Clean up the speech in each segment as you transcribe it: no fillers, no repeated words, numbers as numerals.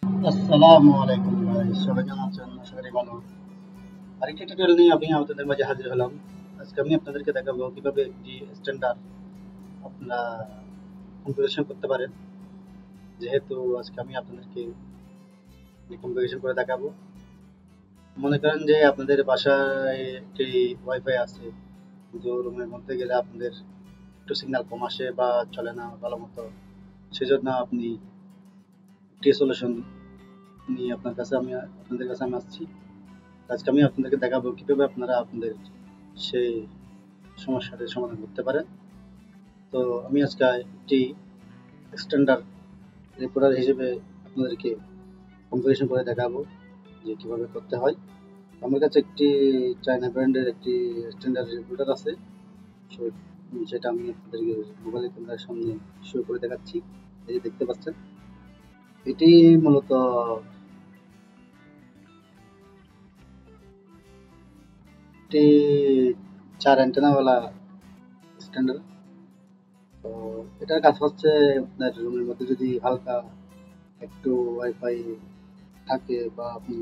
আসসালামু আলাইকুম ভাই, সবাই কেমন আছেন? আশা করি ভালো। আরেকটি টিউটোরিয়াল নিয়ে আমি আপনাদের মাঝে হাজির হলাম। আজকে আমি আপনাদেরকে দেখাবো কিভাবে একটি স্ট্যান্ডার্ড আপনারা কনফিগারেশন করতে পারেন। যেহেতু আজকে আমি আপনাদেরকে কনফিগারেশন করে দেখাবো। মনে করেন যে আপনাদের বাসায় একটি ওয়াইফাই আছে, কিন্তু রুমের মধ্যে গেলে আপনাদের একটু সিগন্যাল কম আসে বা চলে না ভালো মতো। সেজন্য আপনি একটি সলিউশন নিয়ে আপনাদের কাছে আমি আসছি। আজকে আমি আপনাদেরকে দেখাবো কিভাবে আপনারা আপনাদের সেই সমস্যাটির সমাধান করতে পারেন। তো আমি আজকে একটি স্ট্যান্ডার্ড রিপোর্টার হিসেবে আপনাদেরকে কনফিগারেশন করে দেখাবো যে কিভাবে করতে হয়। আমার কাছে একটি চায়না ব্র্যান্ডের একটি স্ট্যান্ডার্ড রিপোর্টার আছে। সো সেটা আমি আপনাদেরকে মোবাইলের ক্যামেরার সামনে শো করে দেখাচ্ছি। এই যে দেখতে পাচ্ছেন, এটি মূলত একটি 4 অ্যান্টেনাওয়ালা স্ট্যান্ডার্ড। তো এটার কাজ হচ্ছে, আপনার রুমের মধ্যে যদি হালকা একটু ওয়াইফাই থাকে বা আপনি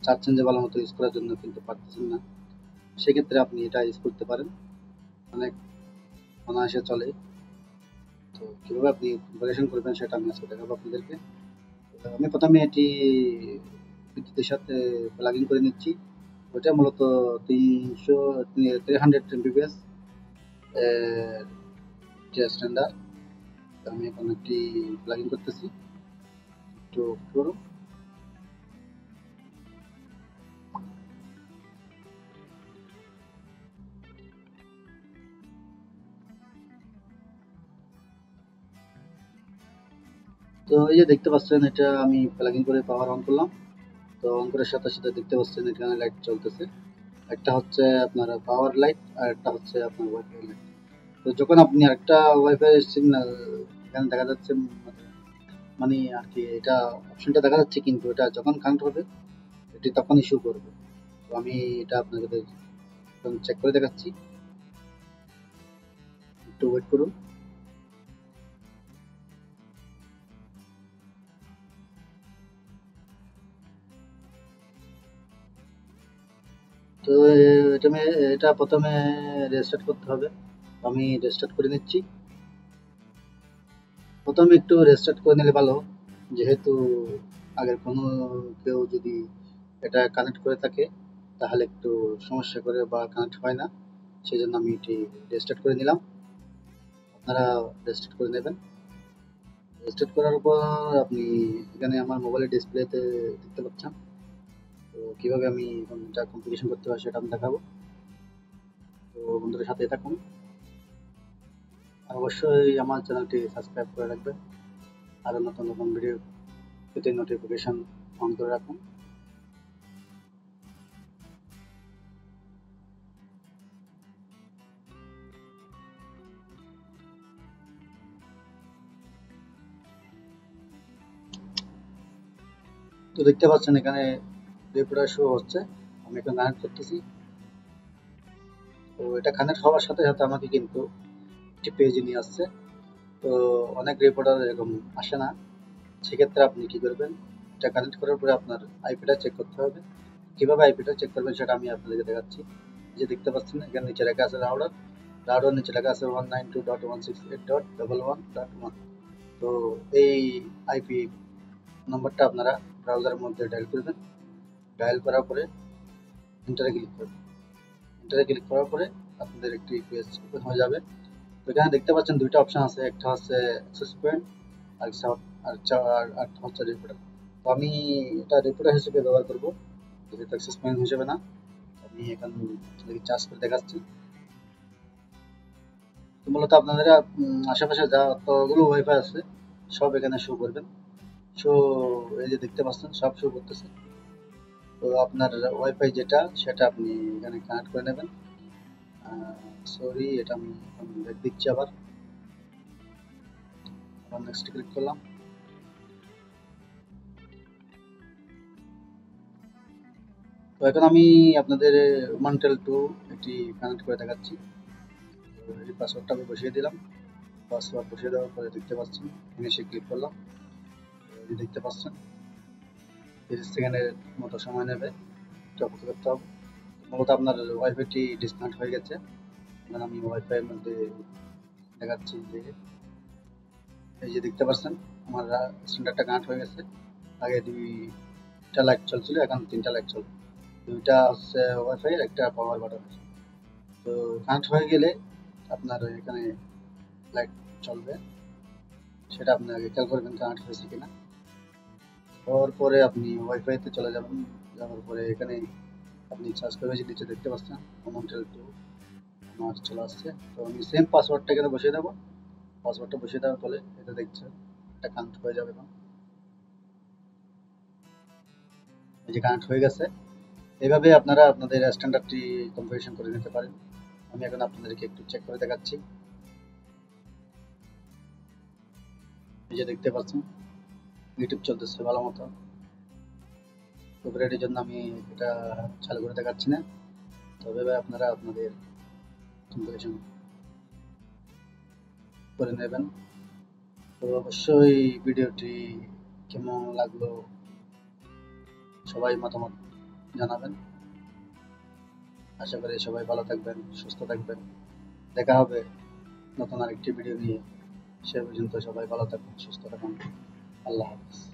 চাচ্ছেন যে ভালো মতো ইউজ করার জন্য কিন্তু পারতেছেন না, সেক্ষেত্রে আপনি এটা ইউজ করতে পারেন। অনেক অনায়াসে চলে। তো কীভাবে আপনি কনফিগারেশন করবেন সেটা আমি আজকে দেখাবো আপনাদেরকে। আমি প্রথমে এটি বিদ্যুতের সাথে প্লাগ ইন করে নিচ্ছি। ওটা মূলত 300 এর যে স্ট্যান্ডার্ড। আমি এখন একটি প্লাগ ইন করতেছি, একটু করুন। তো এই যে দেখতে পাচ্ছেন, এটা আমি প্লাগ ইন করে পাওয়ার অন করলাম। তো অন করার সাথে সাথে দেখতে পাচ্ছেন এখানে লাইট চলতেছে। একটা হচ্ছে আপনার পাওয়ার লাইট আর একটা হচ্ছে আপনার ওয়াইফাই লাইট। তো যখন আপনি আরেকটা ওয়াইফাই সিগন্যাল এখানে দেখা যাচ্ছে, মানে আর কি এটা অপশনটা দেখা যাচ্ছে, কিন্তু এটা যখন কানেক্ট হবে এটি তখনই শো করবে। তো আমি এটা আপনাদের চেক করে দেখাচ্ছি, একটু ওয়েট করুন। তো এটা প্রথমে রেস্টার্ট করতে হবে। আমি রেস্টার্ট করে নিচ্ছি। প্রথমে একটু রেস্টার্ট করে নিলে ভালো, যেহেতু আগের কোনো কেউ যদি এটা কানেক্ট করে থাকে তাহলে একটু সমস্যা করে বা কানেক্ট হয় না। সেই জন্য আমি এটি রেস্টার্ট করে নিলাম। আপনারা রেস্টার্ট করে নেবেন। রেস্টার্ট করার পর আপনি এখানে আমার মোবাইলের ডিসপ্লেতে দেখতে পাচ্ছেন। তো কীভাবে আমি এখন এটা কনফিগারেশন করতে হয় সেটা আমি দেখাবো। তো বন্ধুদের সাথে থাকুন, আর অবশ্যই আমার চ্যানেলটি সাবস্ক্রাইব করে রাখবেন। আরও নতুন নতুন ভিডিও পেতে নোটিফিকেশান অন করে রাখুন। তো দেখতে পাচ্ছেন এখানে রিপোর্টার শো হচ্ছে। আমি এখন কানেক্ট করতেছি। তো এটা কানেক্ট হওয়ার সাথে সাথে আমাকে কিন্তু একটি পেজে নিয়ে আসছে। তো অনেক রিপোর্টার এরকম আসে না। সেক্ষেত্রে আপনি কী করবেন, এটা কানেক্ট করার পরে আপনার আইপিটা চেক করতে হবে। কীভাবে আইপিটা চেক করবেন সেটা আমি আপনাদেরকে দেখাচ্ছি। যে দেখতে পাচ্ছেন এখানে নিচে লেখা আছে রাউটার। রাউটার নিচে লেখা আছে 192.168.11.1। তো এই আইপি নম্বরটা আপনারা ব্রাউজারের মধ্যে ডায়াল করবেন। ডায়াল করার পরে এন্টারে ক্লিক করবেন। এন্টারে ক্লিক করার পরে আপনাদের একটি পেজ ওপেন হয়ে যাবে। তো এখানে দেখতে পাচ্ছেন দুইটা অপশন আছে, একটা হচ্ছে অ্যাক্সেস পয়েন্ট আর একটা হচ্ছে রিপোর্টার। তো আমি এটা রিপোর্টার হিসেবে ব্যবহার করব, যেহেতু অ্যাক্সেস পয়েন্ট হিসেবে না। আমি এখন চার্জ করে দেখাচ্ছি। তো মূলত আপনারা আশেপাশে যতগুলো ওয়াইফাই আছে সব এখানে শো করবেন। শো এই যে দেখতে পাচ্ছেন সব শো করতেছে। তো আপনার ওয়াইফাই যেটা সেটা আপনি এখানে কানেক্ট করে নেবেন। সরি, এটা আমি ব্যাক দিচ্ছি আবার নেক্সট ক্লিক করলাম। তো এখন আমি আপনাদের মান্টেল 2 এটি কানেক্ট করে দেখাচ্ছি। এই পাসওয়ার্ডটা আমি বসিয়ে দিলাম। পাসওয়ার্ড বসিয়ে দেওয়ার পরে দেখতে পাচ্ছেন ফিনিশে ক্লিক করলাম। এই দেখতে পাচ্ছেন 30 সেকেন্ডের মতো সময় নেবে, একটু অপেক্ষা করতে হবে। মূলত আপনার ওয়াইফাইটি ডিসকানেক্ট হয়ে গেছে। এখন আমি ওয়াইফাইয়ের মধ্যে দেখাচ্ছি যে এই যে দেখতে পাচ্ছেন আমার স্ট্যান্ডার্ডটা কানেক্ট হয়ে গেছে। আগে 2টা লাইট চলছিল, এখন 3টা লাইট চলবে। 2টা হচ্ছে ওয়াইফাই, একটা পাওয়ার বাটন। তো কানেক্ট হয়ে গেলে আপনার এখানে লাইট চলবে, সেটা আপনি আগে খেয়াল করবেন কানেক্ট হয়েছে কিনা। হওয়ার পরে আপনি ওয়াইফাইতে চলে যাবেন। যাওয়ার পরে এখানে আপনি সার্চ করবেন, যে নিচে দেখতে পাচ্ছেন কমন্টেল 2 আমার চলে আসছে। তো আমি সেম পাসওয়ার্ডটা এখানে বসিয়ে দেবো। পাসওয়ার্ডটা বসিয়ে দেওয়ার ফলে এটা দেখছেন এটা কানেক্ট হয়ে যাবে। এখন এই যে কানেক্ট হয়ে গেছে। এইভাবে আপনারা আপনাদের স্ট্যান্ডার্ডটি কনফিগারেশন করে নিতে পারেন। আমি এখন আপনাদেরকে একটু চেক করে দেখাচ্ছি। এই যে দেখতে পাচ্ছেন ইউটিউব চলতেছে ভালো মতো। কপিরাইটের জন্য আমি এটা চালু করে দেখাচ্ছি না, তবে আপনারা আপনাদের কনফিগারেশন করে নেবেন। তো অবশ্যই ভিডিওটি কেমন লাগলো সবাই মতামত জানাবেন। আশা করি সবাই ভালো থাকবেন, সুস্থ থাকবেন। দেখা হবে নতুন আরেকটি ভিডিও নিয়ে। সে পর্যন্ত সবাই ভালো থাকবেন, সুস্থ থাকুন। আল্লাহ হাফিজ।